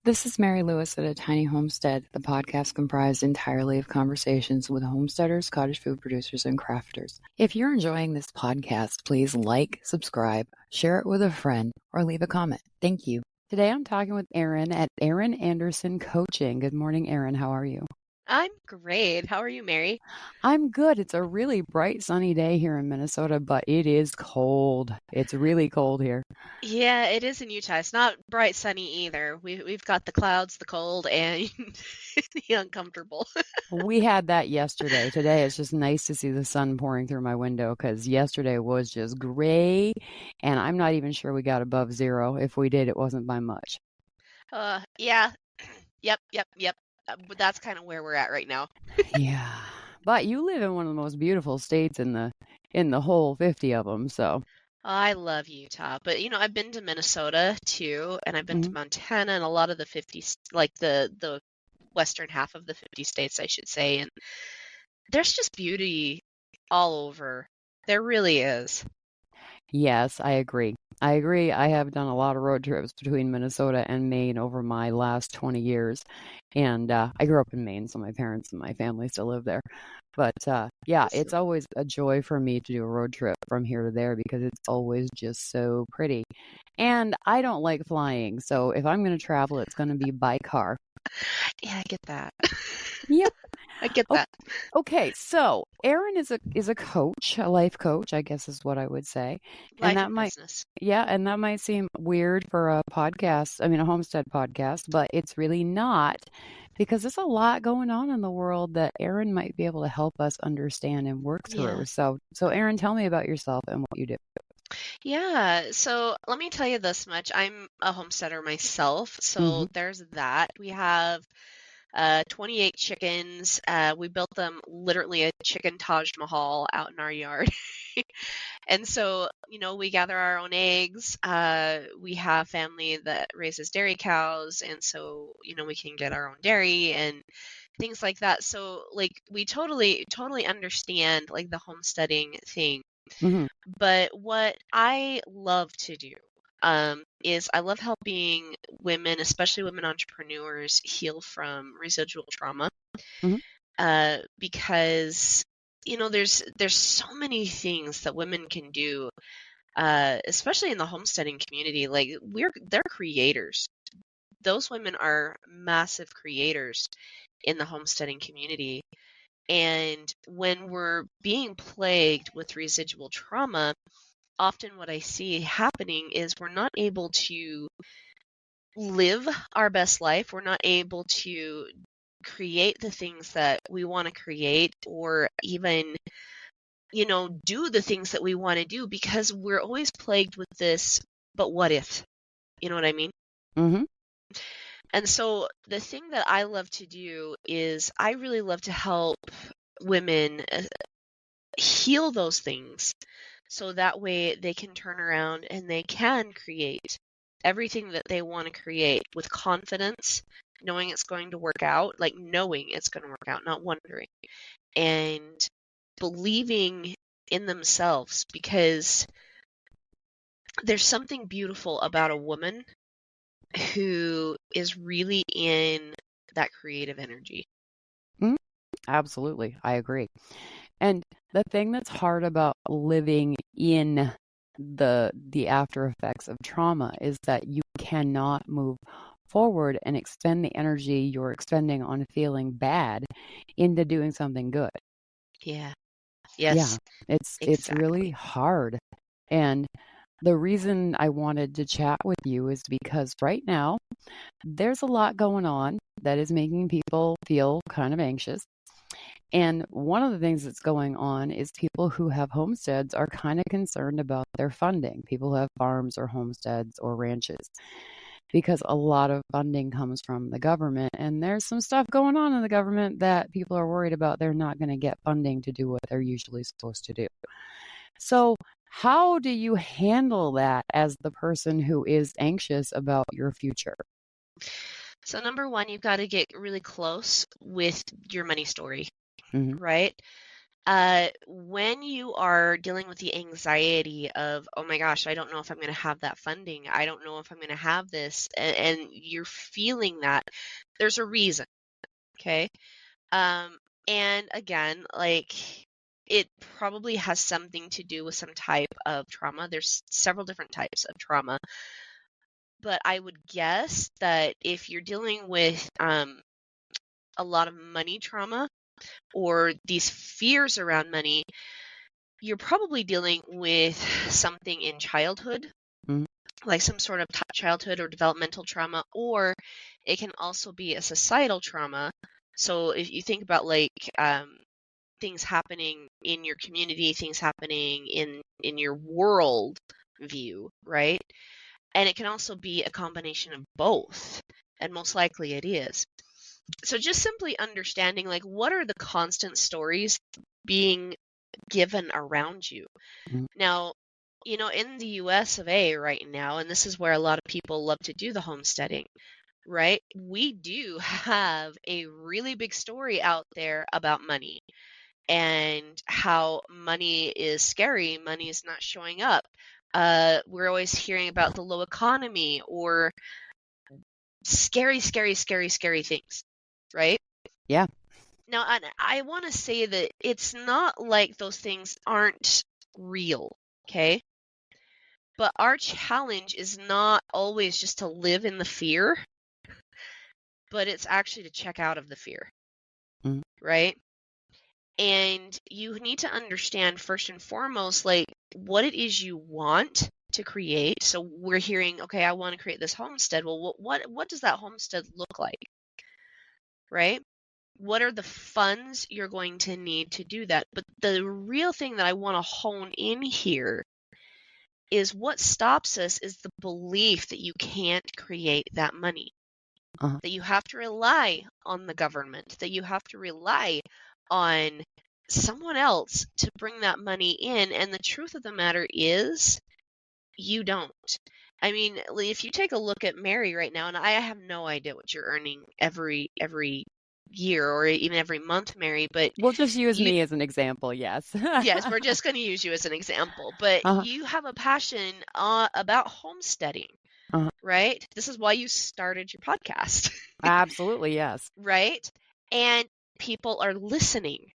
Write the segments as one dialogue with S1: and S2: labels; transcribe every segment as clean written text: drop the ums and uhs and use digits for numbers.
S1: This is Mary Lewis at A Tiny Homestead, the podcast comprised entirely of conversations with homesteaders, cottage food producers, and crafters. If you're enjoying this podcast, please like, subscribe, share it with a friend, or leave a comment. Thank you. Today I'm talking with Erin at Erin Anderson Coaching. Good morning, Erin. How are you?
S2: I'm great. How are you, Mary?
S1: I'm good. It's a really bright, sunny day here in Minnesota, but it is cold. It's really cold here.
S2: Yeah, it is in Utah. It's not bright sunny either. We've got the clouds, the cold, and the uncomfortable.
S1: We had that yesterday. Today it's just nice to see the sun pouring through my window because yesterday was just gray, and I'm not even sure we got above zero. If we did, it wasn't by much.
S2: Yeah. Yep. But that's kind of where we're at right now.
S1: Yeah. But you live in one of the most beautiful states in the whole 50 of them, so.
S2: I love Utah, but I've been to Minnesota too, and I've been to Montana and a lot of the 50, like the western half of the 50 states, I should say, and there's just beauty all over. There really is.
S1: Yes, I agree. I have done a lot of road trips between Minnesota and Maine over my last 20 years. And I grew up in Maine, so my parents and my family still live there. But yeah, it's always a joy for me to do a road trip from here to there because it's always just so pretty. And I don't like flying, so if I'm going to travel, it's going to be by car.
S2: Yeah, I get that.
S1: Yep.
S2: I get that.
S1: Okay, so Erin is a coach, a life coach, I guess is what I would say.
S2: Life
S1: And that
S2: and
S1: might,
S2: business.
S1: yeah, and that might seem weird for a podcast, a homestead podcast, but it's really not because there's a lot going on in the world that Erin might be able to help us understand and work through.
S2: Yeah.
S1: So Erin, tell me about yourself and what you do.
S2: Yeah, so let me tell you this much. I'm a homesteader myself, so there's that. We have 28 chickens. We built them literally a chicken Taj Mahal out in our yard. And so, we gather our own eggs. We have family that raises dairy cows, and so, we can get our own dairy and things like that. So, like, we totally understand like the homesteading thing. But what I love to do is I love helping women, especially women entrepreneurs, heal from residual trauma. Because there's so many things that women can do, especially in the homesteading community. Like they're creators. Those women are massive creators in the homesteading community. And when we're being plagued with residual trauma, often what I see happening is we're not able to live our best life. We're not able to create the things that we want to create or even, do the things that we want to do because we're always plagued with this, but what if? You know what I mean? And so the thing that I love to do is I really love to help women heal those things so that way they can turn around and they can create everything that they want to create with confidence, knowing it's going to work out, like knowing it's going to work out, not wondering, and believing in themselves, because there's something beautiful about a woman who is really in that creative energy.
S1: Absolutely. I agree. And the thing that's hard about living in the after effects of trauma is that you cannot move forward and expend the energy you're expending on feeling bad into doing something good.
S2: Yeah. Yes.
S1: Yeah. It's really hard. And the reason I wanted to chat with you is because right now there's a lot going on that is making people feel kind of anxious. And one of the things that's going on is people who have homesteads are kind of concerned about their funding. People who have farms or homesteads or ranches, because a lot of funding comes from the government. And there's some stuff going on in the government that people are worried about. They're not going to get funding to do what they're usually supposed to do. So how do you handle that as the person who is anxious about your future?
S2: So number one, you've got to get really close with your money story,
S1: Mm-hmm.
S2: right? When you are dealing with the anxiety of, oh my gosh, I don't know if I'm going to have that funding. I don't know if I'm going to have this. And you're feeling that, there's a reason. Okay. Um, and again, like it probably has something to do with some type of trauma. There's several different types of trauma, but I would guess that if you're dealing with a lot of money trauma or these fears around money, you're probably dealing with something in childhood,
S1: Mhm.
S2: like some sort of childhood or developmental trauma, or it can also be a societal trauma. So if you think about like things happening in your community, things happening in your world view, right? And it can also be a combination of both, and most likely it is. So just simply understanding like what are the constant stories being given around you.
S1: Mhm.
S2: Now, in the US of A right now, and this is where a lot of people love to do the homesteading, right? We do have a really big story out there about money and how money is scary, money is not showing up. We're always hearing about the low economy or scary, scary, scary, scary things, right?
S1: Yeah.
S2: Now, I want to say that it's not like those things aren't real, okay? But our challenge is not always just to live in the fear, but it's actually to check out of the fear,
S1: Mhm.
S2: right? And you need to understand first and foremost, like what it is you want to create. So we're hearing, okay, I want to create this homestead. Well, what does that homestead look like, right? What are the funds you're going to need to do that? But the real thing that I want to hone in here is what stops us is the belief that you can't create that money,
S1: Uh-huh.
S2: that you have to rely on the government, that you have to rely on someone else to bring that money in. And the truth of the matter is, you don't. I mean, if you take a look at Mary right now, and I have no idea what you're earning every year or even every month, Mary, but
S1: We'll just use
S2: you,
S1: me as an example. Yes.
S2: yes, we're just going to use you as an example, but
S1: Uh-huh.
S2: you have a passion about homesteading,
S1: Uh-huh.
S2: right? This is why you started your podcast,
S1: Absolutely. Yes.
S2: right? And people are listening,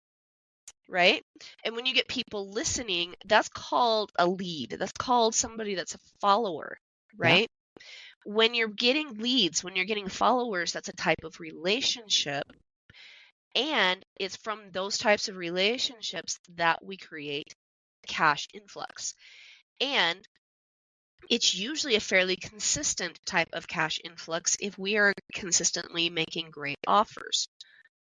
S2: right? And when you get people listening, that's called a lead. That's called somebody that's a follower,
S1: Yeah.
S2: right? When you're getting leads, when you're getting followers, that's a type of relationship. And it's from those types of relationships that we create cash influx. And it's usually a fairly consistent type of cash influx if we are consistently making great offers,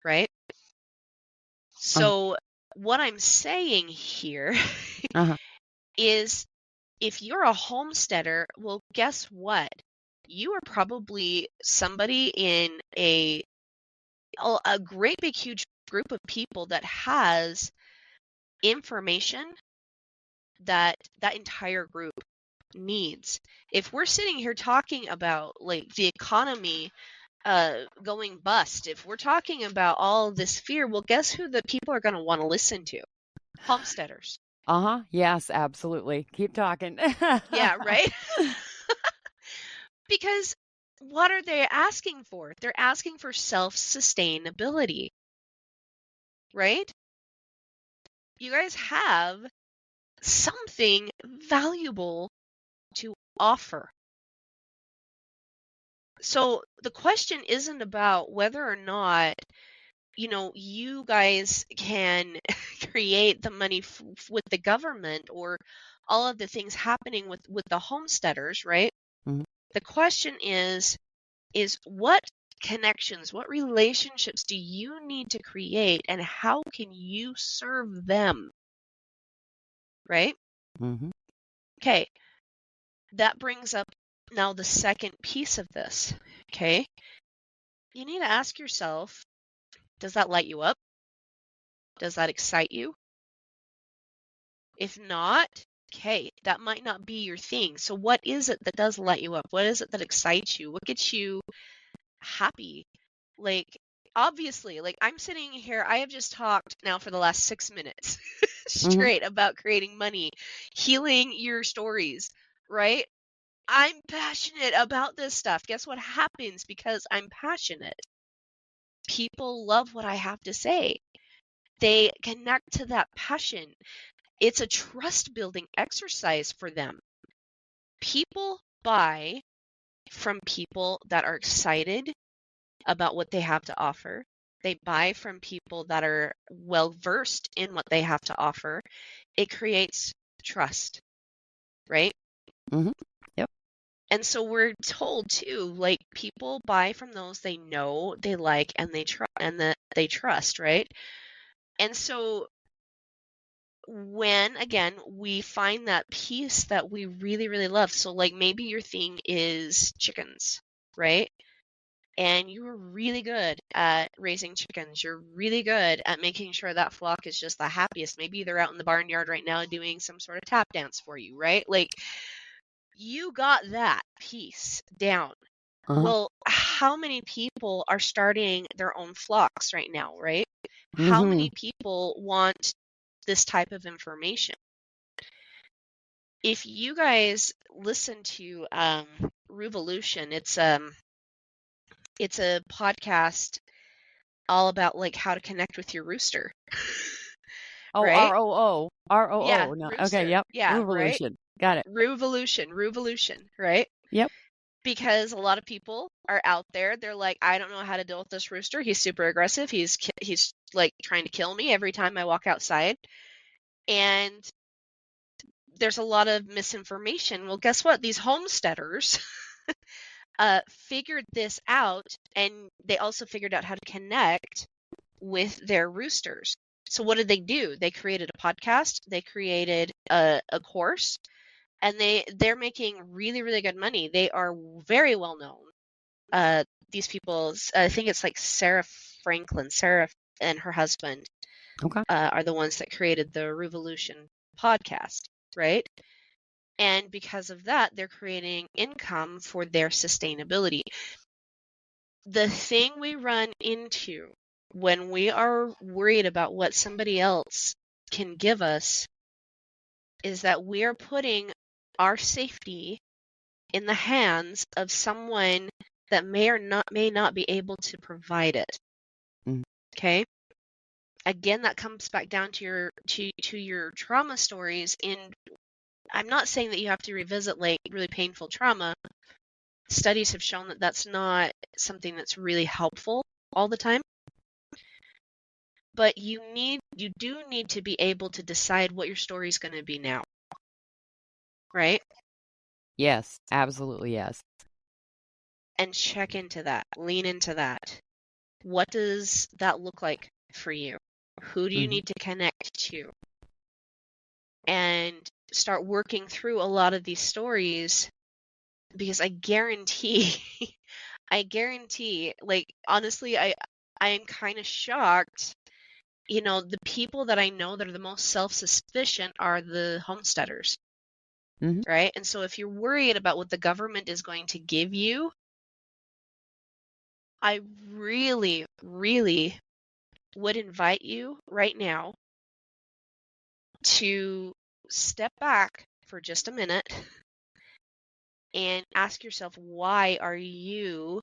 S2: right?
S1: Uh-huh.
S2: So, what I'm saying here
S1: Uh-huh.
S2: is if you're a homesteader, well, guess what? You are probably somebody in a great big huge group of people that has information that that entire group needs. If we're sitting here talking about like the economy going bust, if we're talking about all this fear, well, guess who the people are going to want to listen to? Homesteaders.
S1: Uh-huh. Yes, absolutely. Keep talking.
S2: Yeah, right? Because what are they asking for? They're asking for self-sustainability, right? You guys have something valuable to offer. So the question isn't about whether or not, you guys can create the money with the government or all of the things happening with the homesteaders, right?
S1: Mhm.
S2: The question is what connections, what relationships do you need to create and how can you serve them, right?
S1: Mhm.
S2: Okay, that brings up now the second piece of this, okay? You need to ask yourself, does that light you up? Does that excite you? If not, okay, that might not be your thing. So what is it that does light you up? What is it that excites you? What gets you happy? Like, obviously, like I'm sitting here, I have just talked now for the last 6 minutes
S1: Mm-hmm.
S2: straight about creating money, healing your stories, right? I'm passionate about this stuff. Guess what happens because I'm passionate? People love what I have to say. They connect to that passion. It's a trust building exercise for them. People buy from people that are excited about what they have to offer. They buy from people that are well versed in what they have to offer. It creates trust, right?
S1: Mm-hmm. Yep.
S2: And so we're told too, like people buy from those they know, they like, and they trust, right? And so when again we find that piece that we really, really love, so like maybe your thing is chickens, right? And you are really good at raising chickens. You're really good at making sure that flock is just the happiest. Maybe they're out in the barnyard right now doing some sort of tap dance for you, right? Like you got that piece down.
S1: Uh-huh.
S2: Well, how many people are starting their own flocks right now, right? How
S1: Mm-hmm.
S2: many people want this type of information? If you guys listen to Revolution, it's a podcast all about like how to connect with your rooster.
S1: Oh,
S2: Right?
S1: ROO.
S2: Yeah,
S1: ROO. No. Okay.
S2: rooster.
S1: Yep.
S2: Yeah, right?
S1: Revolution. Got it.
S2: Revolution, right?
S1: Yep.
S2: Because a lot of people are out there, they're like, I don't know how to deal with this rooster. He's super aggressive. He's like trying to kill me every time I walk outside. And there's a lot of misinformation. Well, guess what? These homesteaders figured this out, and they also figured out how to connect with their roosters. So what did they do? They created a podcast, they created a course, and they're making really, really good money. They are very well known. These people, I think it's like Sarah and her husband
S1: Okay.
S2: are the ones that created the Revolution podcast, right? And because of that, they're creating income for their sustainability. The thing we run into when we are worried about what somebody else can give us is that we are putting our safety in the hands of someone that may not be able to provide it.
S1: Mm.
S2: Okay? Again, that comes back down to your trauma stories. And I'm not saying that you have to revisit like really painful trauma. Studies have shown that that's not something that's really helpful all the time. But you do need to be able to decide what your story is going to be now. Right?
S1: Yes. Absolutely. Yes.
S2: And check into that. Lean into that. What does that look like for you? Who do you
S1: Mm-hmm.
S2: need to connect to? And start working through a lot of these stories, because I guarantee, like honestly, I am kind of shocked. You know, the people that I know that are the most self-sufficient are the homesteaders,
S1: Mm-hmm.
S2: right? And so if you're worried about what the government is going to give you, I really, really would invite you right now to step back for just a minute and ask yourself, why are you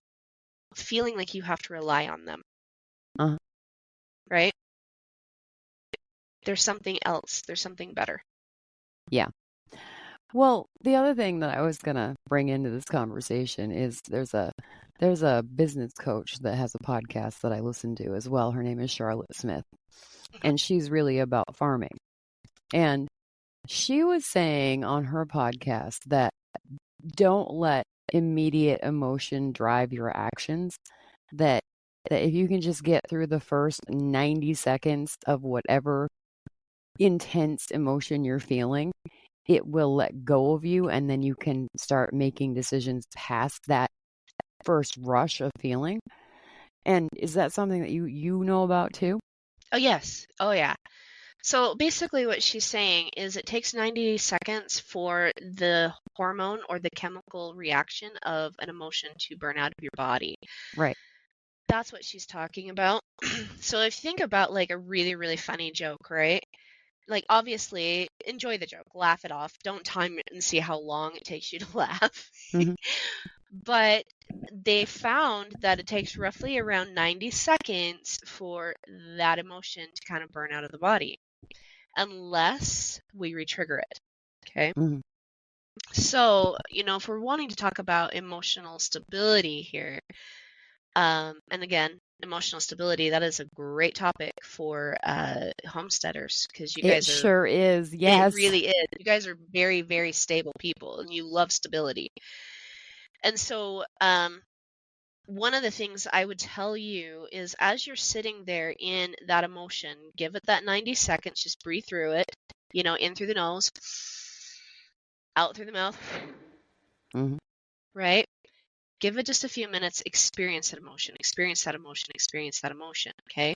S2: feeling like you have to rely on them?
S1: Uh-huh.
S2: Right? There's something else. There's something better.
S1: Yeah. Well, the other thing that I was gonna bring into this conversation is there's a business coach that has a podcast that I listen to as well. Her name is Charlotte Smith, and she's really about farming. And she was saying on her podcast that don't let immediate emotion drive your actions. That if you can just get through the first 90 seconds of whatever intense emotion you're feeling, it will let go of you, and then you can start making decisions past that first rush of feeling. And is that something that you know about too?
S2: Oh, yes. Oh, yeah. So basically what she's saying is it takes 90 seconds for the hormone or the chemical reaction of an emotion to burn out of your body.
S1: Right.
S2: That's what she's talking about. So if you think about like a really, really funny joke, right? Like obviously enjoy the joke, laugh it off. Don't time it and see how long it takes you to laugh.
S1: Mhm.
S2: But they found that it takes roughly around 90 seconds for that emotion to kind of burn out of the body, unless we retrigger it. Okay.
S1: Mhm.
S2: So, if we're wanting to talk about emotional stability here, and again, emotional stability, that is a great topic for homesteaders because
S1: It sure is.
S2: it
S1: Yes.
S2: really is. You guys are very, very stable people and you love stability. And so, one of the things I would tell you is as you're sitting there in that emotion, give it that 90 seconds, just breathe through it, in through the nose, out through the mouth,
S1: Mhm.
S2: right? Give it just a few minutes, experience that emotion, experience that emotion, experience that emotion, okay?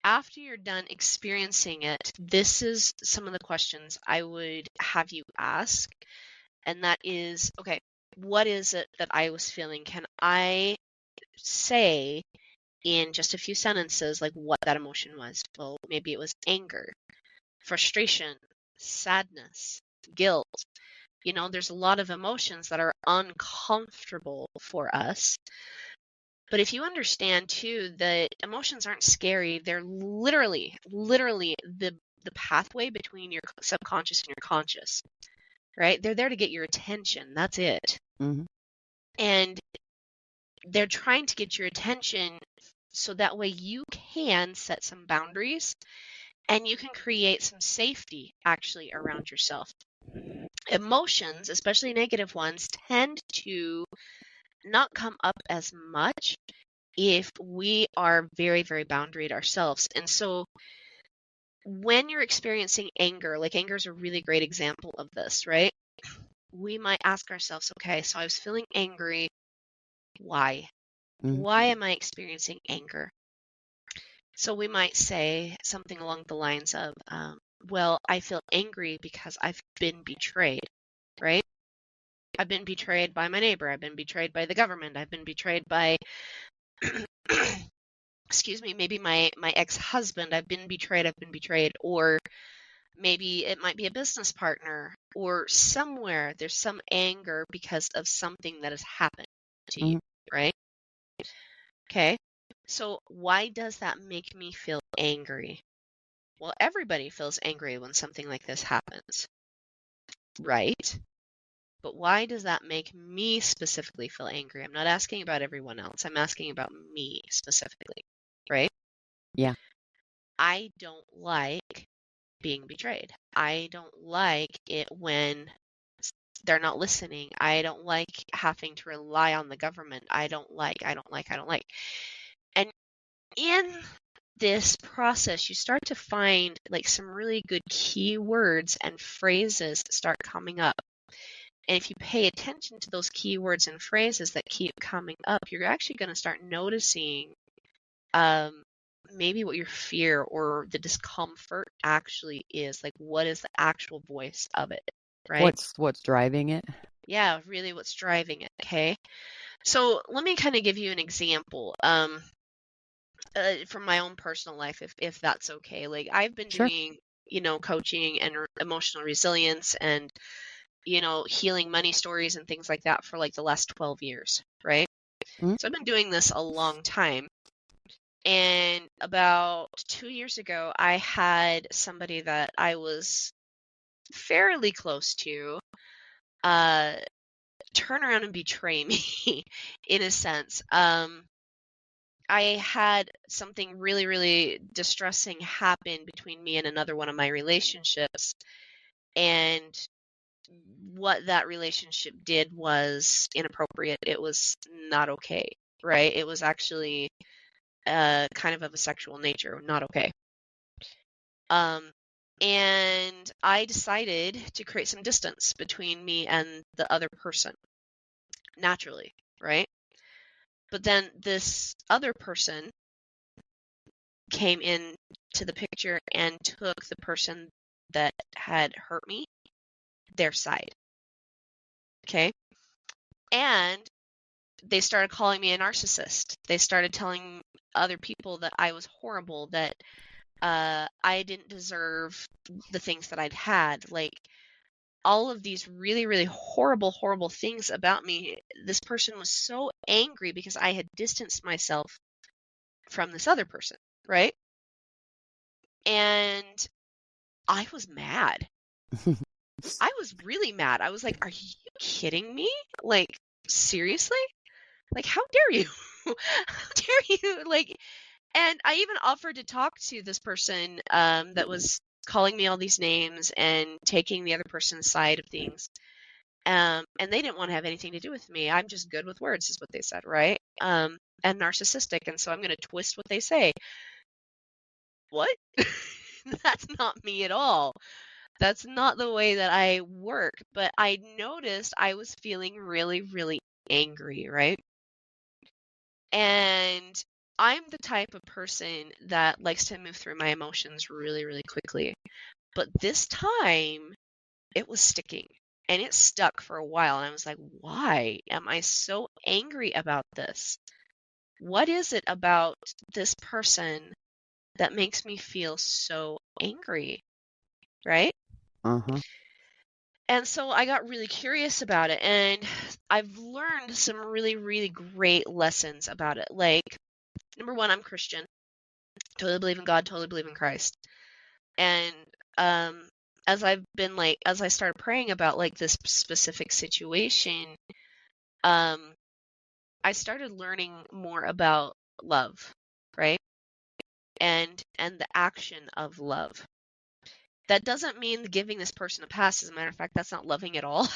S2: After you're done experiencing it, this is some of the questions I would have you ask. And that is, okay, what is it that I was feeling? Can I say in just a few sentences like what that emotion was? Well, maybe it was anger, frustration, sadness, guilt. There's a lot of emotions that are uncomfortable for us. But if you understand too that emotions aren't scary, they're literally the pathway between your subconscious and your conscious, right? They're there to get your attention. That's it.
S1: Mhm.
S2: And they're trying to get your attention so that way you can set some boundaries and you can create some safety actually around yourself. Emotions, especially negative ones, tend to not come up as much if we are very, very boundaried ourselves. And so when you're experiencing anger, like anger is a really great example of this, right? We might ask ourselves, okay, so I was feeling angry. Why?
S1: Mhm.
S2: Why am I experiencing anger? So we might say something along the lines of, well, I feel angry because I've been betrayed, right? I've been betrayed by my neighbor. I've been betrayed by the government. I've been betrayed by, excuse me, maybe my ex-husband. I've been betrayed. I've been betrayed. Or maybe it might be a business partner or somewhere there's some anger because of something that has happened to you,
S1: Mhm.
S2: right? Okay. So why does that make me feel angry? Well, everybody feels angry when something like this happens, right? But why does that make me specifically feel angry? I'm not asking about everyone else. I'm asking about me specifically, right?
S1: Yeah.
S2: I don't like being betrayed. I don't like it when they're not listening. I don't like having to rely on the government. I don't like. And in this process, you start to find like some really good keywords and phrases start coming up. And if you pay attention to those keywords and phrases that keep coming up, you're actually going to start noticing um, maybe what your fear or the discomfort actually is. Like, what is the actual voice of it, right?
S1: What's driving it?
S2: Yeah, really what's driving it, okay? So let me kind of give you an example from my own personal life, if that's okay. Like, I've been
S1: Sure.
S2: doing, coaching and emotional resilience and healing money stories and things like that for like the last 12 years, right?
S1: Mhm.
S2: So I've been doing this a long time. And about 2 years ago, I had somebody that I was fairly close to uh, turn around and betray me in a sense. I had something really, really distressing happen between me and another one of my relationships. And what that relationship did was inappropriate. It was not okay, right? It was actually kind of a sexual nature, not okay. Um, and I decided to create some distance between me and the other person, naturally, right? But then this other person came in to the picture and took the person that had hurt me, their side, okay? And they started calling me a narcissist. They started telling other people that I was horrible, that I didn't deserve the things that I'd had. Like, all of these really, really horrible, horrible things about me. This person was so angry because I had distanced myself from this other person, right? And I was mad. I was really mad. I was like, are you kidding me? Like, seriously? Like, how dare you? How dare you? Like, and I even offered to talk to this person that was calling me all these names and taking the other person's side of things. And they didn't want to have anything to do with me. I'm just good with words, is what they said, right? And narcissistic, and so I'm going to twist what they say. What? That's not me at all. That's not the way that I work. But I noticed I was feeling really, really angry, right? And I'm the type of person that likes to move through my emotions really, really quickly. But this time, it was sticking. And it stuck for a while. And I was like, why am I so angry about this? What is it about this person that makes me feel so angry? Right?
S1: Uh-huh.
S2: And so I got really curious about it. And I've learned some really, really great lessons about it. Like, number one, I'm Christian. Totally believe in God, totally believe in Christ. And as I started praying about like this specific situation, I started learning more about love, right? And the action of love. That doesn't mean giving this person a pass. As a matter of fact, that's not loving at all.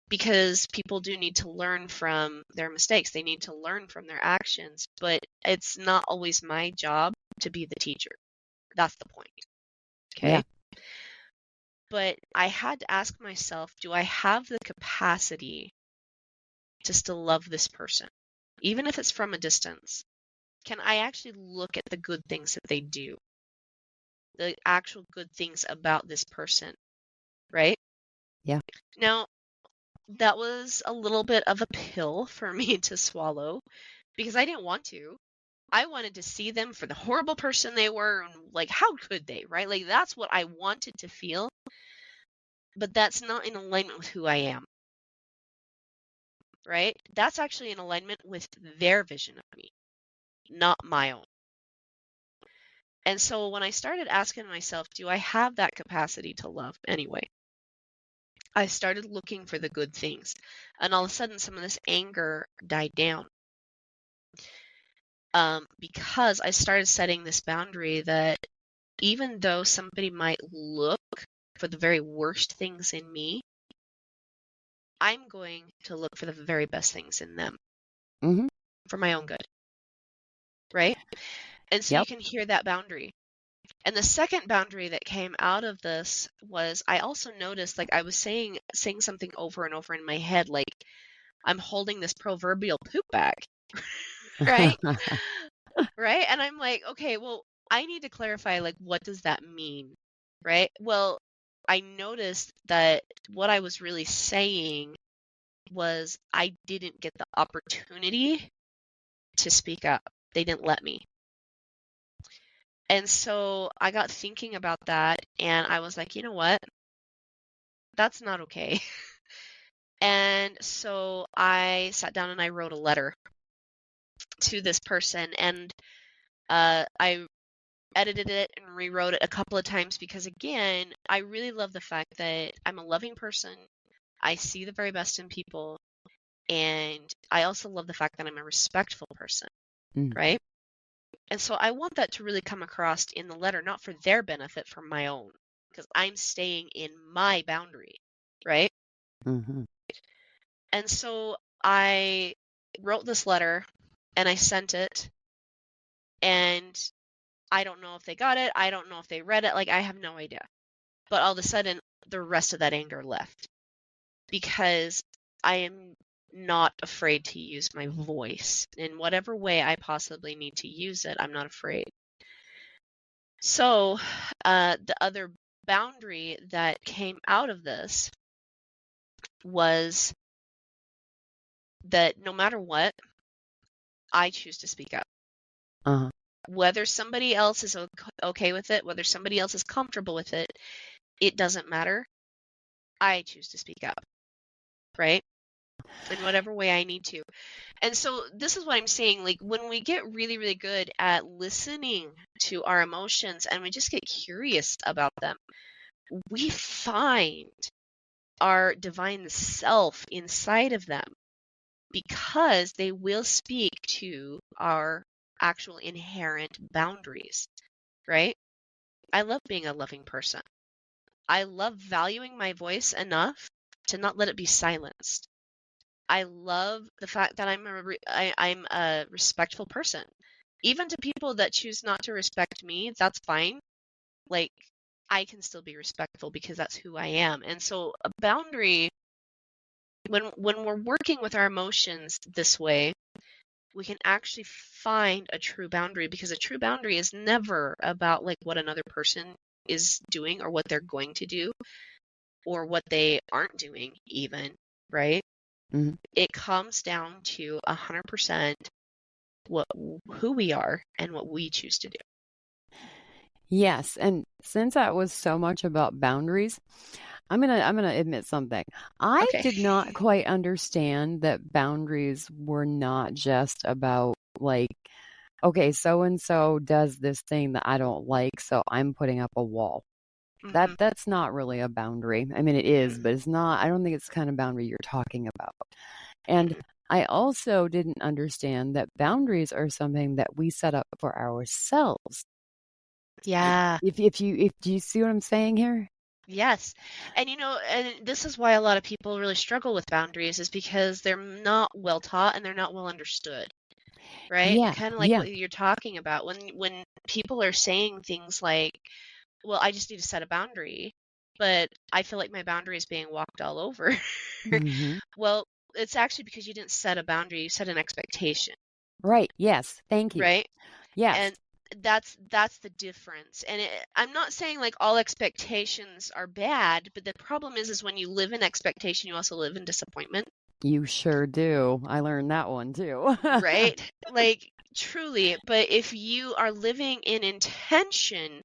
S2: Because people do need to learn from their mistakes. They need to learn from their actions, but it's not always my job to be the teacher. That's the point. Okay?
S1: Yeah.
S2: But I had to ask myself, do I have the capacity to still love this person? Even if it's from a distance. Can I actually look at the good things that they do? The actual good things about this person, right?
S1: Yeah.
S2: Now, that was a little bit of a pill for me to swallow because I didn't want to. I wanted to see them for the horrible person they were, and like, how could they, right? Like, that's what I wanted to feel, but that's not in alignment with who I am, right? That's actually in alignment with their vision of me, not my own. And so when I started asking myself, do I have that capacity to love anyway? I started looking for the good things, and all of a sudden some of this anger died down. Because I started setting this boundary that even though somebody might look for the very worst things in me, I'm going to look for the very best things in them
S1: Mm-hmm.
S2: for my own good, right? And so you
S1: Yep.
S2: can hear that boundary. And the second boundary that came out of this was I also noticed, like, I was saying something over and over in my head, like, I'm holding this proverbial poop bag, right? Right? And I'm like, okay, well, I need to clarify, like, what does that mean? Right? Well, I noticed that what I was really saying was I didn't get the opportunity to speak up. They didn't let me. And so I got thinking about that, and I was like, you know what? That's not okay. And so I sat down and I wrote a letter to this person, and I edited it and rewrote it a couple of times because, again, I really love the fact that I'm a loving person. I see the very best in people, and I also love the fact that I'm a respectful person,
S1: Mm.
S2: right? And so I want that to really come across in the letter, not for their benefit, for my own, because I'm staying in my boundary, right?
S1: Mm-hmm.
S2: And so I wrote this letter and I sent it, and I don't know if they got it. I don't know if they read it. Like, I have no idea. But all of a sudden, the rest of that anger left because I am not afraid to use my voice in whatever way I possibly need to use it. I'm not afraid. So the other boundary that came out of this was that no matter what, I choose to speak up.
S1: Uh-huh.
S2: Whether somebody else is okay with it, whether somebody else is comfortable with it, it doesn't matter. I choose to speak up, right? In whatever way I need to. And so this is what I'm saying. Like when we get really, really good at listening to our emotions and we just get curious about them, we find our divine self inside of them because they will speak to our actual inherent boundaries, right? I love being a loving person. I love valuing my voice enough to not let it be silenced. I love the fact that I'm a respectful person. Even to people that choose not to respect me, that's fine. Like, I can still be respectful because that's who I am. And so a boundary, when we're working with our emotions this way, we can actually find a true boundary, because a true boundary is never about like what another person is doing or what they're going to do or what they aren't doing even, right?
S1: Mm-hmm.
S2: It comes down to 100% who we are and what we choose to do.
S1: Yes, and since that was so much about boundaries, I'm gonna admit something. I
S2: Okay.
S1: did not quite understand that boundaries were not just about like, okay, so and so does this thing that I don't like, so I'm putting up a wall.
S2: Mm-hmm.
S1: That's not really a boundary. I mean, it is,
S2: Mm-hmm.
S1: but it's not. I don't think it's the kind of boundary you're talking about. And
S2: Mm-hmm.
S1: I also didn't understand that boundaries are something that we set up for ourselves.
S2: Yeah.
S1: If do you see what I'm saying here?
S2: Yes. And and this is why a lot of people really struggle with boundaries, is because they're not well taught and they're not well understood, right?
S1: Yeah,
S2: Kind of like
S1: yeah.
S2: what you're talking about when people are saying things like, well, I just need to set a boundary, but I feel like my boundary is being walked all over.
S1: Hmm.
S2: Well, it's actually because you didn't set a boundary, you set an expectation,
S1: Right. Yes. Thank you.
S2: right?
S1: Yes.
S2: And that's the difference. And I'm not saying like all expectations are bad, but the problem is when you live in expectation, you also live in disappointment,
S1: You sure do. I learned that one too.
S2: right? Like truly. But if you are living in intention,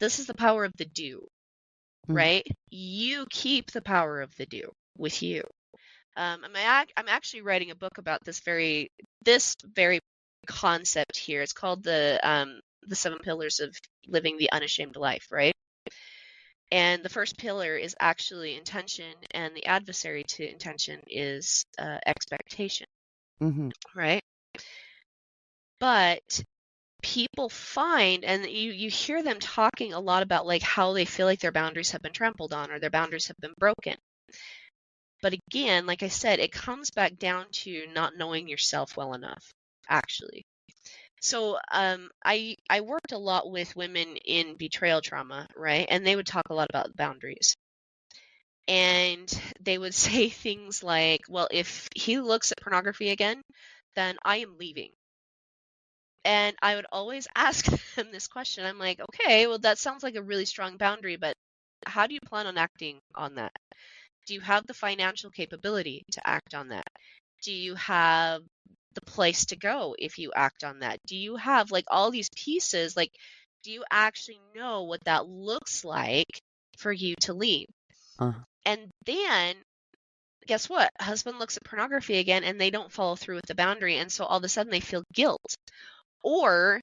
S2: this is the power of the do,
S1: Mm.
S2: right? You keep the power of the do with you. I'm actually writing a book about this very concept here. It's called the 7 pillars of living the unashamed life, right? And the first pillar is actually intention, and the adversary to intention is expectation,
S1: Hmm.
S2: right? But people find, and you hear them talking a lot about like how they feel like their boundaries have been trampled on or their boundaries have been broken. But again, like I said, it comes back down to not knowing yourself well enough, actually. So I worked a lot with women in betrayal trauma, right? And they would talk a lot about boundaries. And they would say things like, well, if he looks at pornography again, then I am leaving. And I would always ask them this question. I'm like, okay, well, that sounds like a really strong boundary, but how do you plan on acting on that? Do you have the financial capability to act on that? Do you have the place to go if you act on that? Do you have like all these pieces? Like, do you actually know what that looks like for you to leave?
S1: Uh,
S2: And then guess what? Husband looks at pornography again and they don't follow through with the boundary. And so all of a sudden they feel guilt. Or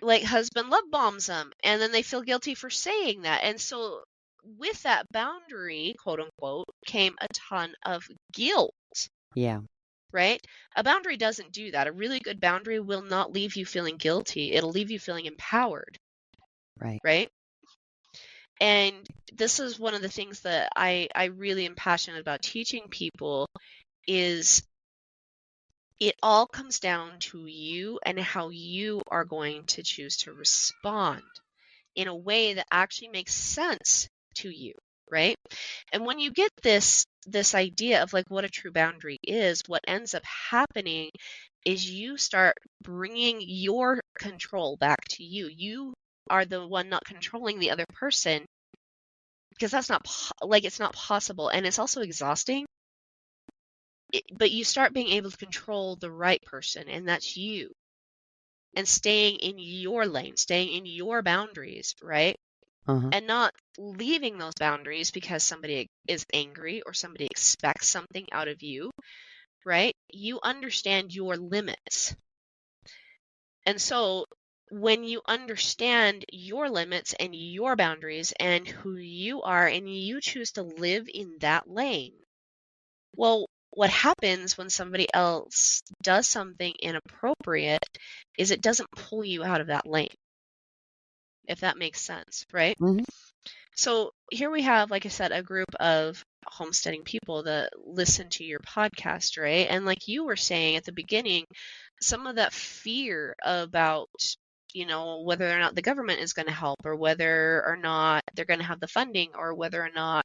S2: like husband love bombs them and then they feel guilty for saying that. And so with that boundary, quote unquote, came a ton of guilt,
S1: yeah.
S2: right? A boundary doesn't do that. A really good boundary will not leave you feeling guilty. It'll leave you feeling empowered,
S1: Right.
S2: right? And this is one of the things that I really am passionate about teaching people is it all comes down to you and how you are going to choose to respond in a way that actually makes sense to you, right? And when you get this idea of like what a true boundary is, what ends up happening is you start bringing your control back to you. You are the one not controlling the other person, because that's not like it's not possible, and it's also exhausting. but you start being able to control the right person, and that's you, and staying in your lane, staying in your boundaries, right? And not leaving those boundaries because somebody is angry or somebody expects something out of you, right? You understand your limits. And so when you understand your limits and your boundaries and who you are, and you choose to live in that lane, well, what happens when somebody else does something inappropriate is it doesn't pull you out of that lane, if that makes sense, right?
S1: Mm-hmm.
S2: So here we have, like I said, a group of homesteading people that listen to your podcast, right? And like you were saying at the beginning, some of that fear about, whether or not the government is going to help, or whether or not they're going to have the funding, or whether or not,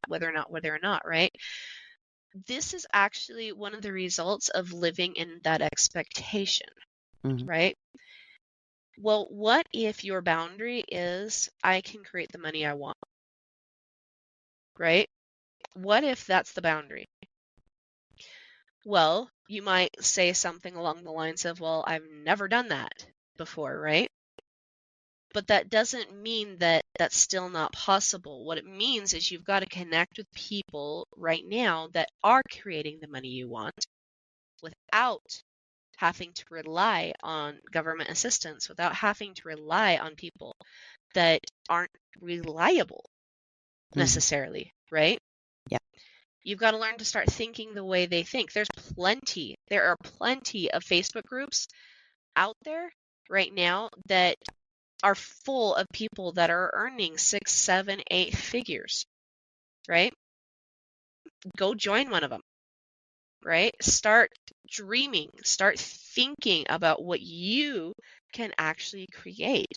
S2: right? This is actually one of the results of living in that expectation, right? Well, what if your boundary is, I can create the money I want, right? What if that's the boundary? Well, you might say something along the lines of, well, I've never done that before, right? But that doesn't mean that that's still not possible. What it means is you've got to connect with people right now that are creating the money you want without having to rely on government assistance, without having to rely on people that aren't reliable necessarily, right?
S1: Yeah.
S2: You've got to learn to start thinking the way they think. There are plenty of Facebook groups out there right now that are full of people that are earning 6, 7, 8 figures, right? Go join one of them, right? Start dreaming, start thinking about what you can actually create.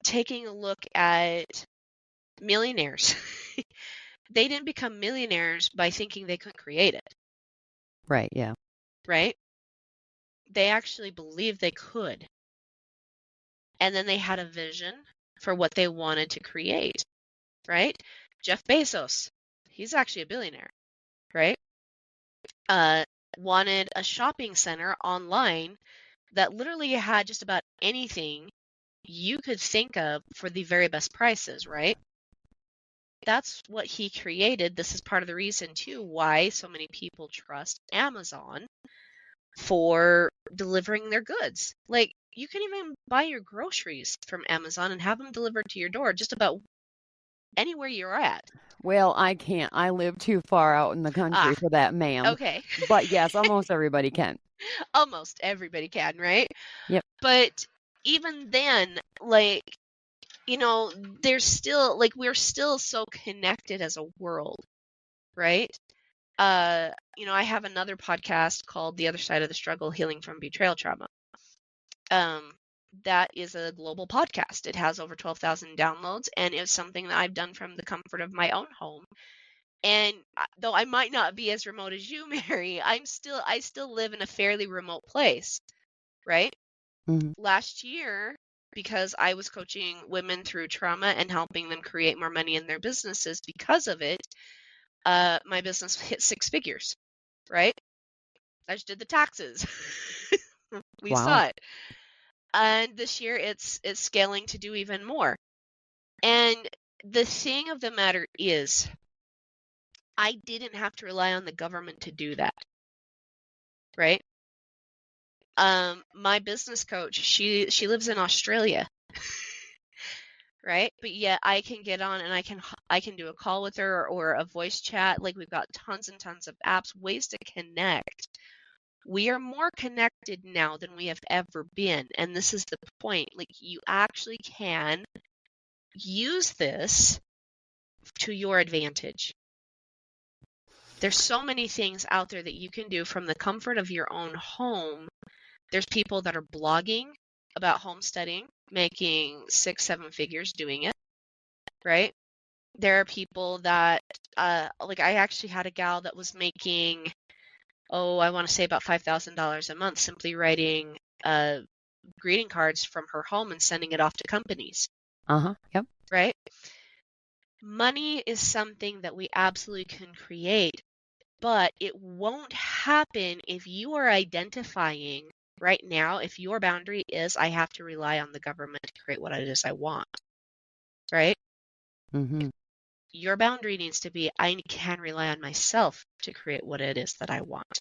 S2: Taking a look at millionaires. They didn't become millionaires by thinking they couldn't create it.
S1: Right, yeah.
S2: Right? They actually believed they could. And then they had a vision for what they wanted to create. Right? Jeff Bezos, he's actually a billionaire. Right? Wanted a shopping center online that literally had just about anything you could think of for the very best prices, right? That's what he created. This is part of the reason, too, why so many people trust Amazon for delivering their goods. Like, you can even buy your groceries from Amazon and have them delivered to your door just about anywhere you're at.
S1: Well, I can't. I live too far out in the country for that, ma'am.
S2: Okay.
S1: But yes, almost everybody can.
S2: Almost everybody can, right?
S1: Yep.
S2: But even then, there's still, we're still so connected as a world, right? I have another podcast called The Other Side of the Struggle, Healing from Betrayal Trauma. That is a global podcast. It has over 12,000 downloads, and it's something that I've done from the comfort of my own home. And though I might not be as remote as you, Mary, I still live in a fairly remote place, right? Last year, because I was coaching women through trauma and helping them create more money in their businesses because of it, my business hit 6 figures, right? I just did the taxes. We saw it. And this year it's scaling to do even more. And the thing of the matter is, I didn't have to rely on the government to do that, right? My business coach, she lives in Australia, right? But yet I can get on and I can do a call with her or a voice chat. Like, we've got tons and tons of apps, ways to connect. We are more connected now than we have ever been. And this is the point. Like, you actually can use this to your advantage. There's so many things out there that you can do from the comfort of your own home. There's people that are blogging about homesteading, making 6, 7 figures doing it, right? There are people that, I actually had a gal that was making, I want to say about $5,000 a month simply writing greeting cards from her home and sending it off to companies.
S1: Yep.
S2: Right? Money is something that we absolutely can create, but it won't happen if you are identifying right now, if your boundary is, I have to rely on the government to create what it is I want, right?
S1: Mm-hmm.
S2: Your boundary needs to be, I can rely on myself to create what it is that I want.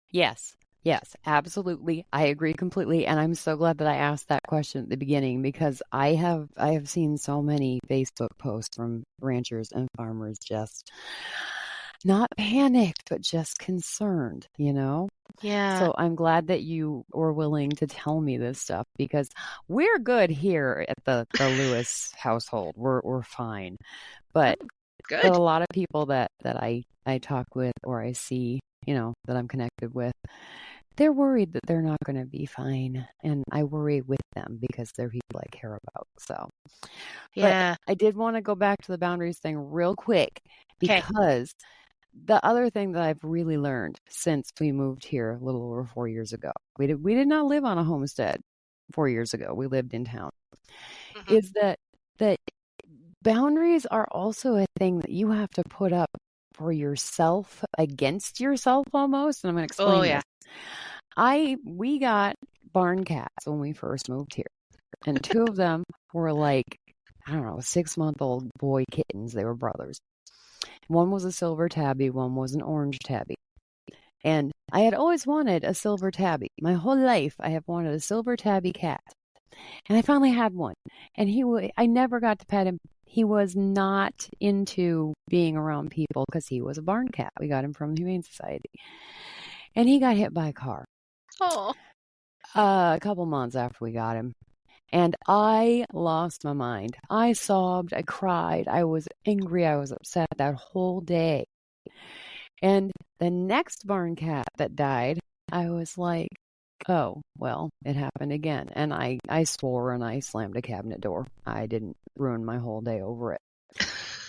S1: Yes. Yes, absolutely. I agree completely. And I'm so glad that I asked that question at the beginning because I have seen so many Facebook posts from ranchers and farmers just not panicked, but just concerned, you know?
S2: Yeah.
S1: So I'm glad that you were willing to tell me this stuff because we're good here at the Lewis household. We're fine. But
S2: Oh,
S1: a
S2: good.
S1: lot of people that I talk with or I see, that I'm connected with, they're worried that they're not going to be fine. And I worry with them because they're people I care about. So, but
S2: Yeah.
S1: I did want to go back to the boundaries thing real quick
S2: Okay.
S1: because the other thing that I've really learned since we moved here a little over 4 years ago, we did not live on a homestead 4 years ago. We lived in town.
S2: Hmm.
S1: Is that boundaries are also a thing that you have to put up for yourself against yourself almost. And I'm going to
S2: Oh,
S1: explain
S2: yeah.
S1: this. We got barn cats when we first moved here, and two of them were like, I don't know, 6-month-old boy kittens. They were brothers. One was a silver tabby, one was an orange tabby. And I had always wanted a silver tabby. My whole life, I have wanted a silver tabby cat. And I finally had one. And I never got to pet him. He was not into being around people because he was a barn cat. We got him from the Humane Society. And he got hit by a car
S2: Oh.
S1: a couple months after we got him. And I lost my mind. I sobbed. I cried. I was angry. I was upset that whole day. And the next barn cat that died, I was like, oh, well, it happened again. And I swore and I slammed a cabinet door. I didn't ruin my whole day over it.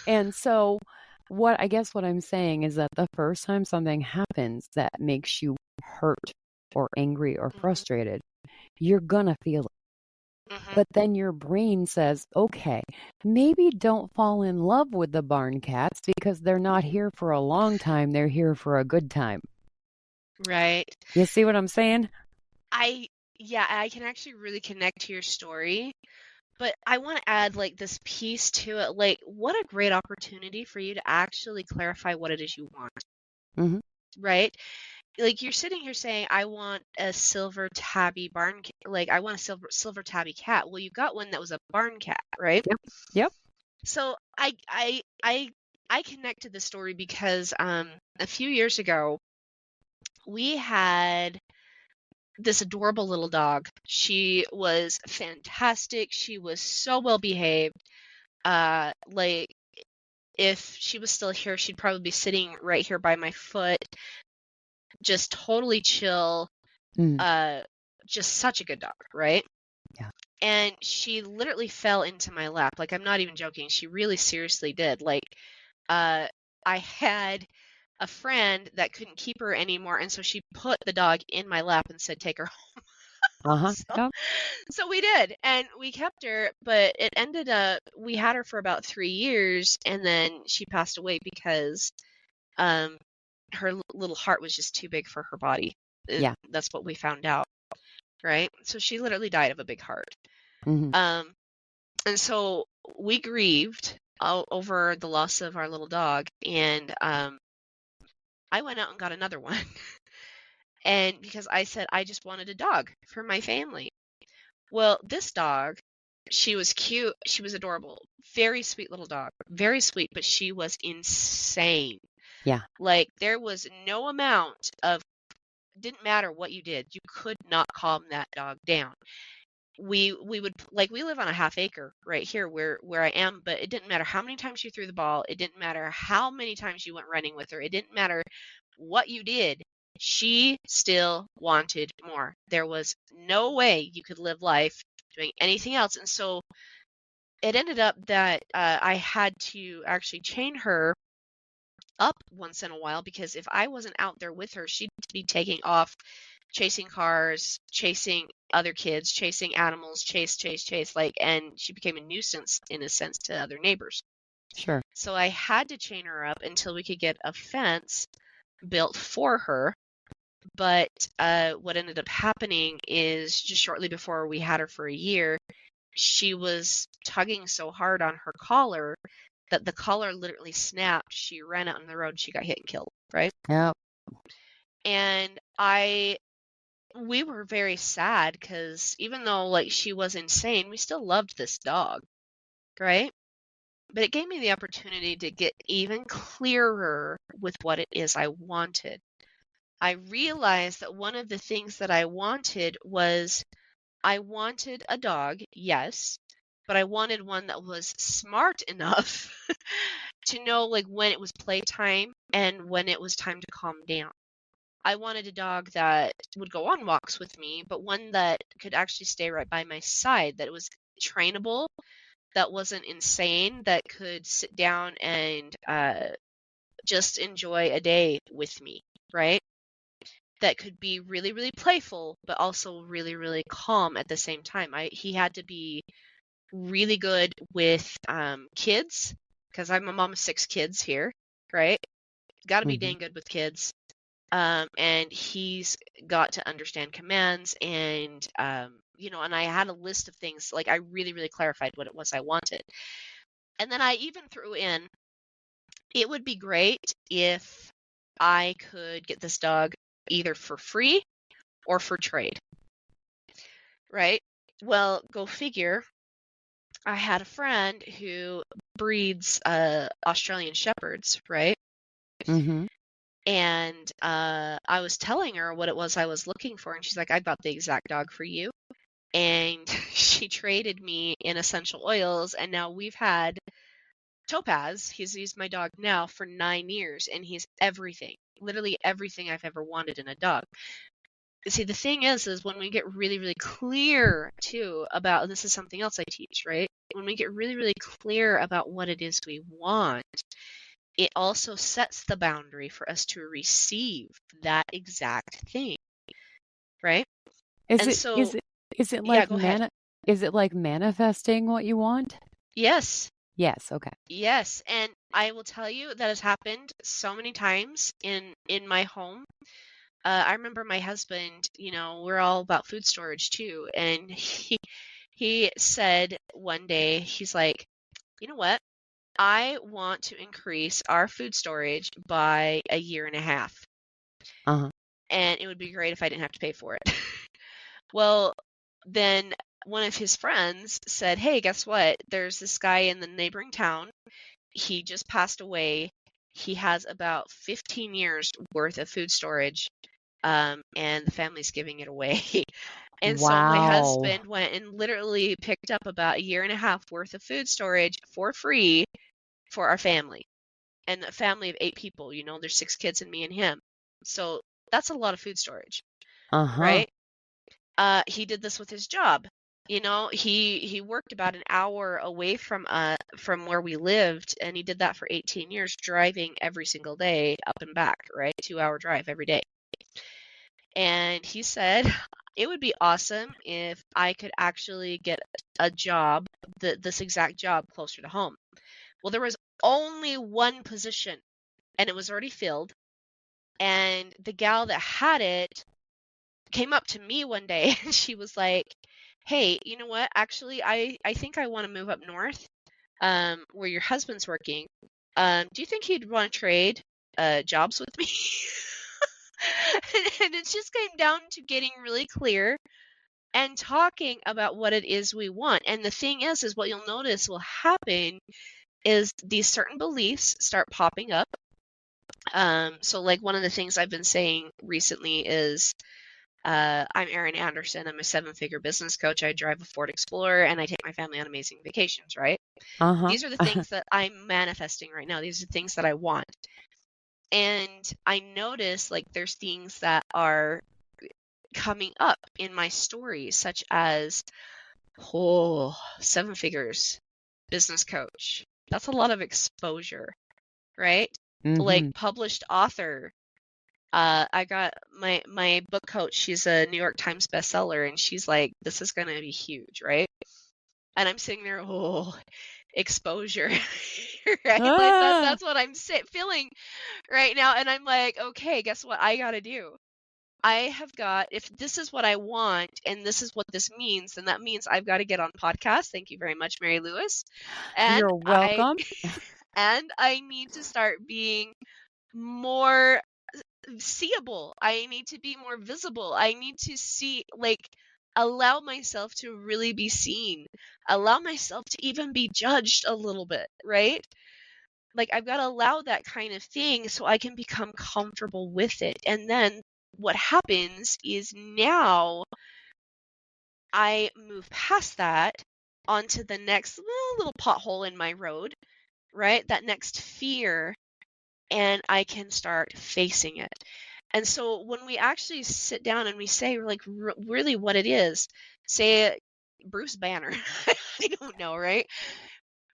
S1: And so what I'm saying is that the first time something happens that makes you hurt or angry or
S2: Hmm.
S1: frustrated, you're gonna feel it.
S2: Hmm.
S1: But then your brain says, okay, maybe don't fall in love with the barn cats because they're not here for a long time. They're here for a good time.
S2: Right.
S1: You see what I'm saying?
S2: Yeah, I can actually really connect to your story, but I want to add like this piece to it. Like, what a great opportunity for you to actually clarify what it is you want,
S1: Hmm.
S2: right? Like you're sitting here saying, I want a silver tabby like I want a silver tabby cat. Well, you got one that was a barn cat, right?
S1: Yep. Yep.
S2: So I connect to this story because a few years ago we had this adorable little dog. She was fantastic. She was so well behaved. Like if she was still here, she'd probably be sitting right here by my foot, just totally chill.
S1: Mm.
S2: Uh, just such a good dog, right?
S1: Yeah.
S2: And she literally fell into my lap. Like I'm not even joking. She really seriously did. Like uh, I had a friend that couldn't keep her anymore, and so she put the dog in my lap and said, "Take her home."
S1: Uh-huh.
S2: So
S1: Yep.
S2: So we did, and we kept her, but it ended up we had her for about 3 years, and then she passed away because um her little heart was just too big for her body.
S1: Yeah.
S2: That's what we found out, right? So she literally died of a big heart.
S1: Hmm.
S2: Um, and so we grieved over the loss of our little dog, and I went out and got another one, and because I said I just wanted a dog for my family. Well, this dog, she was cute, she was adorable, very sweet little dog, very sweet, but she was insane.
S1: Yeah.
S2: Like there was no amount of didn't matter what you did, you could not calm that dog down. We would like we live on a half acre right here where I am, but it didn't matter how many times you threw the ball, it didn't matter how many times you went running with her, it didn't matter what you did. She still wanted more. There was no way you could live life doing anything else. And so it ended up that I had to actually chain her up once in a while because if I wasn't out there with her, she'd be taking off, chasing cars, chasing other kids, chasing animals, chase, like, and she became a nuisance in a sense to other neighbors.
S1: Sure.
S2: So I had to chain her up until we could get a fence built for her. But what ended up happening is just shortly before we had her for a year, she was tugging so hard on her collar that the collar literally snapped. She ran out on the road. She got hit and killed, right?
S1: Yep.
S2: And we were very sad because even though like she was insane, we still loved this dog, right? But it gave me the opportunity to get even clearer with what it is I wanted. I realized that one of the things that I wanted was I wanted a dog, yes, but I wanted one that was smart enough to know like when it was playtime and when it was time to calm down. I wanted a dog that would go on walks with me, but one that could actually stay right by my side, that was trainable, that wasn't insane, that could sit down and just enjoy a day with me, right? That could be really, really playful, but also really, really calm at the same time. He had to be really good with kids, because I'm a mom of 6 kids here, right? Got to be
S1: Hmm.
S2: dang good with kids. And he's got to understand commands and, and I had a list of things, like I really, really clarified what it was I wanted. And then I even threw in, it would be great if I could get this dog either for free or for trade, right? Well, go figure. I had a friend who breeds Australian Shepherds, right?
S1: Hmm.
S2: And I was telling her what it was I was looking for, and she's like, I got the exact dog for you. And she traded me in essential oils, and now we've had Topaz. He's my dog now for 9 years, and he's everything, literally everything I've ever wanted in a dog. See, the thing is when we get really, really clear too about, and this is something else I teach, right? When we get really, really clear about what it is we want, it also sets the boundary for us to receive that exact thing, right?
S1: Is
S2: And
S1: it
S2: so,
S1: is it is it
S2: yeah,
S1: like
S2: go ahead.
S1: manifesting what you want?
S2: Yes,
S1: Yes. Okay.
S2: yes, and I will tell you that has happened so many times in my home. I remember my husband, we're all about food storage too, and he said one day, he's like, you know what? I want to increase our food storage by a year and a half,
S1: Uh-huh.
S2: and it would be great if I didn't have to pay for it. Well, then one of his friends said, hey, guess what? There's this guy in the neighboring town. He just passed away. He has about 15 years worth of food storage, and the family's giving it away. And so my
S1: Wow.
S2: husband went and literally picked up about a year and a half worth of food storage for free for our family. And a family of 8 people, there's 6 kids and me and him. So that's a lot of food storage,
S1: Uh-huh.
S2: right? He did this with his job. He worked about an hour away from where we lived, and he did that for 18 years, driving every single day up and back, right? 2-hour drive every day. And he said, it would be awesome if I could actually get a job, this exact job, closer to home. Well, there was only one position, and it was already filled. And the gal that had it came up to me one day, and she was like, hey, you know what? Actually, I think I want to move up north, where your husband's working. Do you think he'd want to trade jobs with me? And it just came down to getting really clear and talking about what it is we want. And the thing is what you'll notice will happen is these certain beliefs start popping up. So like one of the things I've been saying recently is, I'm Erin Anderson. I'm a 7-figure business coach. I drive a Ford Explorer, and I take my family on amazing vacations, right?
S1: Uh-huh.
S2: These are the things that I'm manifesting right now. These are the things that I want. And I notice like there's things that are coming up in my stories, such as, 7 figures, business coach. That's a lot of exposure, right? Like
S1: Mm-hmm.
S2: published author. I got my book coach. She's a New York Times bestseller, and she's like, this is going to be huge, right? And I'm sitting there, exposure, right? Like
S1: Ah,
S2: that's what I'm feeling right now. And I'm like, okay, guess what I got to do? If this is what I want and this is what this means, then that means I've got to get on podcasts. Thank you very much, Mary Lewis. And
S1: you're welcome.
S2: and I need to start being more seeable. I need to be more visible. I need to allow myself to really be seen, allow myself to even be judged a little bit, right? Like I've got to allow that kind of thing so I can become comfortable with it. And then what happens is now I move past that onto the next little pothole in my road, right? That next fear, and I can start facing it. And so when we actually sit down and we say like really what it is, say Bruce Banner. I don't know, right?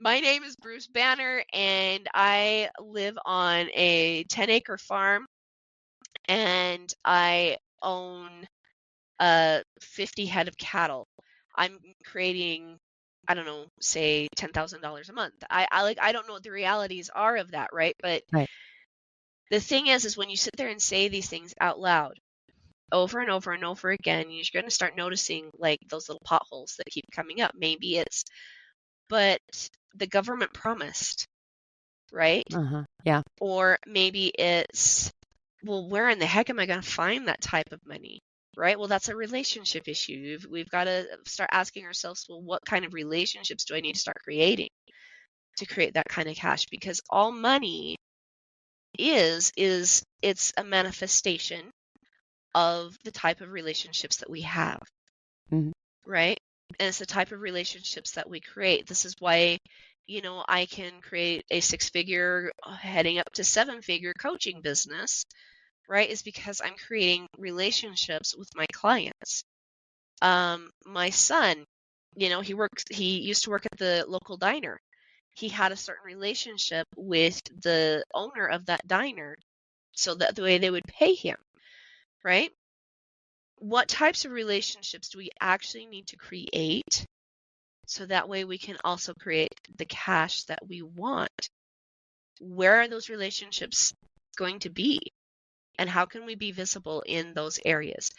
S2: My name is Bruce Banner and I live on a 10-acre farm and I own 50 head of cattle. I'm creating, I don't know, say $10,000 a month. I don't know what the realities are of that, right? But
S1: Right.
S2: the thing is when you sit there and say these things out loud over and over and over again, you're going to start noticing like those little potholes that keep coming up. Maybe it's, but the government promised, right?
S1: Yeah.
S2: Or maybe it's, well, where in the heck am I going to find that type of money? Right? Well, that's a relationship issue. We've got to start asking ourselves, well, what kind of relationships do I need to start creating to create that kind of cash? Because all money is it's a manifestation of the type of relationships that we have, right? And it's the type of relationships that we create. This is why, I can create a 6-figure heading up to 7-figure coaching business, right? Is because I'm creating relationships with my clients. My son, he used to work at the local diner. He had a certain relationship with the owner of that diner so that the way they would pay him, right? What types of relationships do we actually need to create so that way we can also create the cash that we want? Where are those relationships going to be? And how can we be visible in those areas?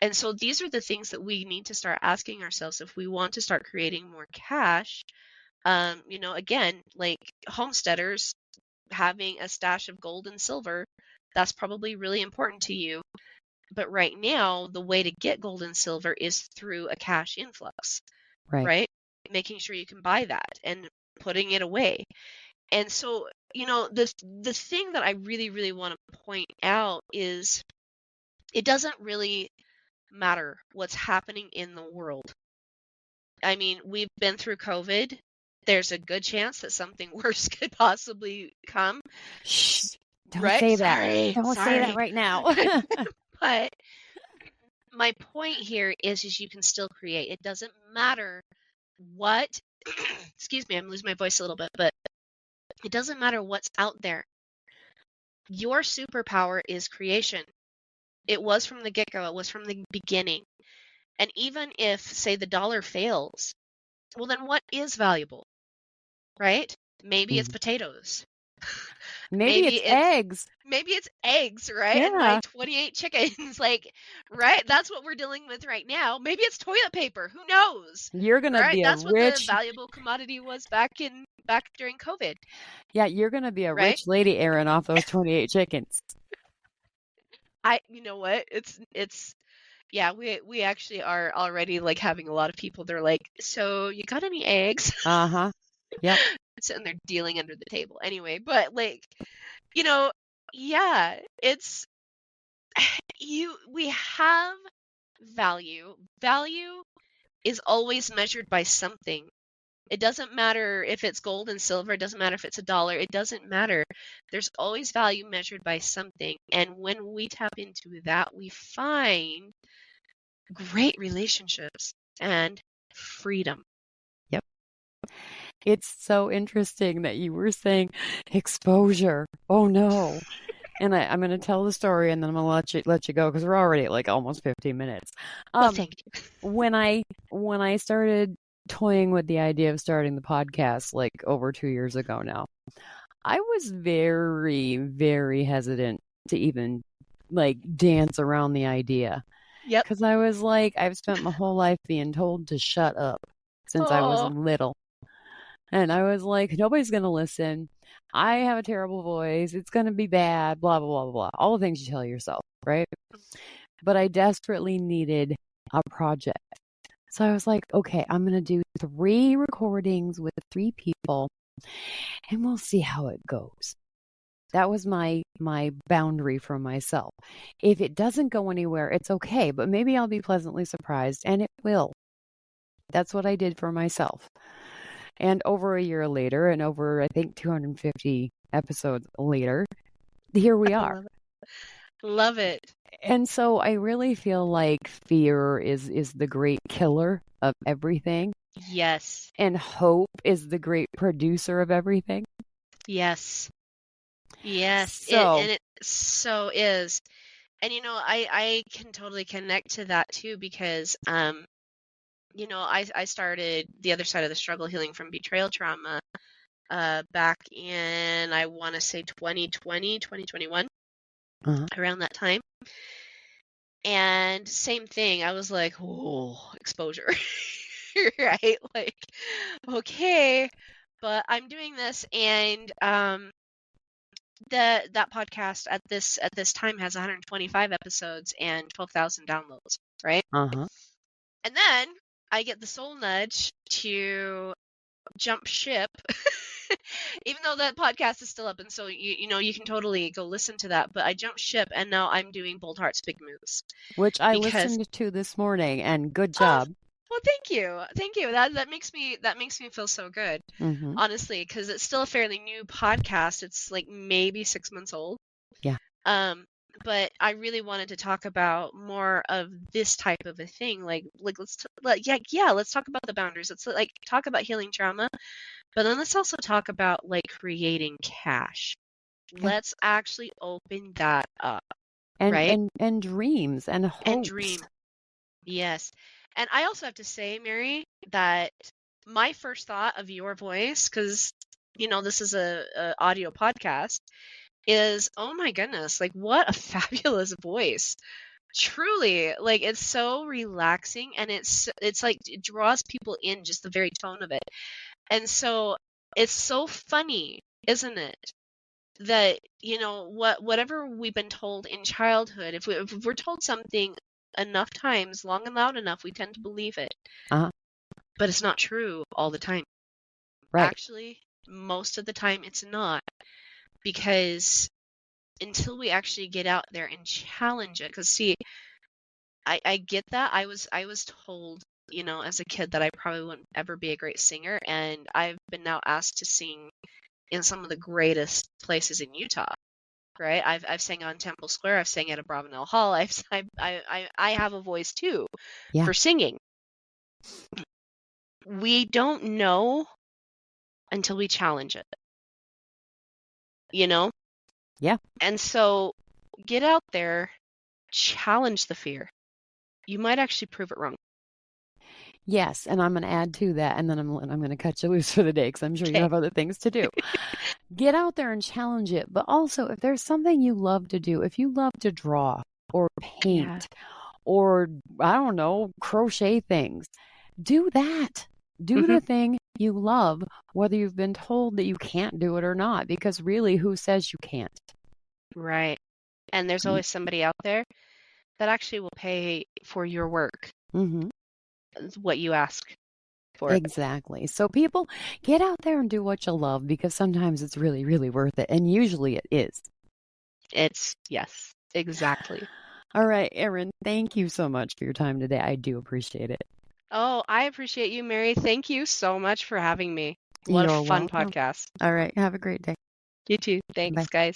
S2: And so these are the things that we need to start asking ourselves if we want to start creating more cash. Again, like homesteaders having a stash of gold and silver, that's probably really important to you. But right now, the way to get gold and silver is through a cash influx, right? Making sure you can buy that and putting it away. And so, the thing that I really, really want to point out is it doesn't really matter what's happening in the world. I mean, we've been through COVID. There's a good chance that something worse could possibly come.
S1: Shh. Don't
S2: right?
S1: say that.
S2: Sorry.
S1: Don't say that right now.
S2: But my point here is you can still create. It doesn't matter what, excuse me, I'm losing my voice a little bit, but it doesn't matter what's out there. Your superpower is creation. It was from the get-go. It was from the beginning. And even if, say, the dollar fails, well, then what is valuable, right? Maybe it's potatoes.
S1: Maybe it's eggs.
S2: Maybe it's eggs, right?
S1: Yeah.
S2: And my 28 chickens, right? That's what we're dealing with right now. Maybe it's toilet paper. Who knows?
S1: You're gonna
S2: right?
S1: be
S2: That's
S1: a
S2: what
S1: rich.
S2: the valuable commodity was back during COVID.
S1: Yeah, you're gonna be a
S2: right?
S1: rich lady, Erin, off those 28 chickens.
S2: You know what? It's yeah, we actually are already having a lot of people. They're like, so you got any eggs?
S1: Yep.
S2: Sitting there dealing under the table. Anyway, but yeah, it's we have value. Value is always measured by something. It doesn't matter if it's gold and silver. It doesn't matter if it's $1. It doesn't matter. There's always value measured by something. And when we tap into that, we find great relationships and freedom.
S1: Yep. It's so interesting that you were saying exposure. Oh no. And I'm going to tell the story and then I'm going to let you go because we're already at almost 15 minutes.
S2: Well, thank you.
S1: When I started toying with the idea of starting the podcast like over 2 years ago now, I was very, very hesitant to even like dance around the idea.
S2: Yep.
S1: Because I was like, I've spent my whole life being told to shut up since I was
S2: Oh,
S1: little. And I was like, nobody's going to listen. I have a terrible voice. It's going to be bad, blah, blah, blah, blah, blah. All the things you tell yourself, right? But I desperately needed a project. So I was like, okay, I'm going to do 3 recordings with 3 people and we'll see how it goes. That was my boundary for myself. If it doesn't go anywhere, it's okay, but maybe I'll be pleasantly surprised, and it will. That's what I did for myself. And over a year later, and over, I think, 250 episodes later, here we
S2: I
S1: are.
S2: love it. Love it.
S1: And so I really feel like fear is the great killer of everything,
S2: Yes.
S1: and hope is the great producer of everything.
S2: Yes. Yes.
S1: So,
S2: And it so is. And I can totally connect to that too because I started the other side of the struggle healing from betrayal trauma back in, I want to say 2020, 2021, around that time. And same thing, I was like, oh, exposure, right? Like, okay, but I'm doing this, and that podcast at this time has 125 episodes and 12,000 downloads, right? And then I get the soul nudge to jump ship, even though that podcast is still up, and so you can totally go listen to that. But I jumped ship, and now I'm doing Bold Hearts, Big Moves,
S1: which I
S2: because
S1: listened to this morning, and good
S2: oh,
S1: job.
S2: well, thank you. That makes me feel so good, honestly, because it's still a fairly new podcast. It's like maybe 6 months old.
S1: Yeah.
S2: But I really wanted to talk about more of this type of a thing. Like let's talk about the boundaries. Let's like talk about healing trauma, but then let's also talk about like creating cash.
S1: Okay.
S2: Let's actually open that up,
S1: And
S2: right?
S1: and dreams and hopes.
S2: And dream. Yes. And I also have to say, Mary, that my first thought of your voice, because this is a audio podcast, is, oh my goodness, like what a fabulous voice. Truly, like it's so relaxing, and it's like it draws people in, just the very tone of it. And so it's so funny, isn't it? That whatever we've been told in childhood, if we're told something enough times, long and loud enough, we tend to believe it. But it's not true all the time.
S1: Right.
S2: Actually, most of the time it's not, because until we actually get out there and challenge it, because see, I get that. I was told, as a kid, that I probably wouldn't ever be a great singer, and I've been now asked to sing in some of the greatest places in Utah. Right? I've sang on Temple Square. I've sang at a Bravenel Hall. I have a voice too for singing. We don't know until we challenge it.
S1: Yeah.
S2: And so get out there, challenge the fear. You might actually prove it wrong.
S1: Yes, and I'm going to add to that, and then I'm going to cut you loose for the day because I'm sure you have other things to do. Get out there and challenge it, but also if there's something you love to do, if you love to draw or paint or, I don't know, crochet things, do that. Do the thing you love, whether you've been told that you can't do it or not, because really, who says you can't?
S2: Right. And there's always somebody out there that actually will pay for your work. What you ask for.
S1: Exactly. So people, get out there and do what you love, because sometimes it's really, really worth it. And usually it is.
S2: Yes, exactly.
S1: All right, Erin, thank you so much for your time today. I do appreciate it.
S2: Oh, I appreciate you, Mary. Thank you so much for having me. What a fun podcast.
S1: All right. Have a great day.
S2: You too. Thanks, guys.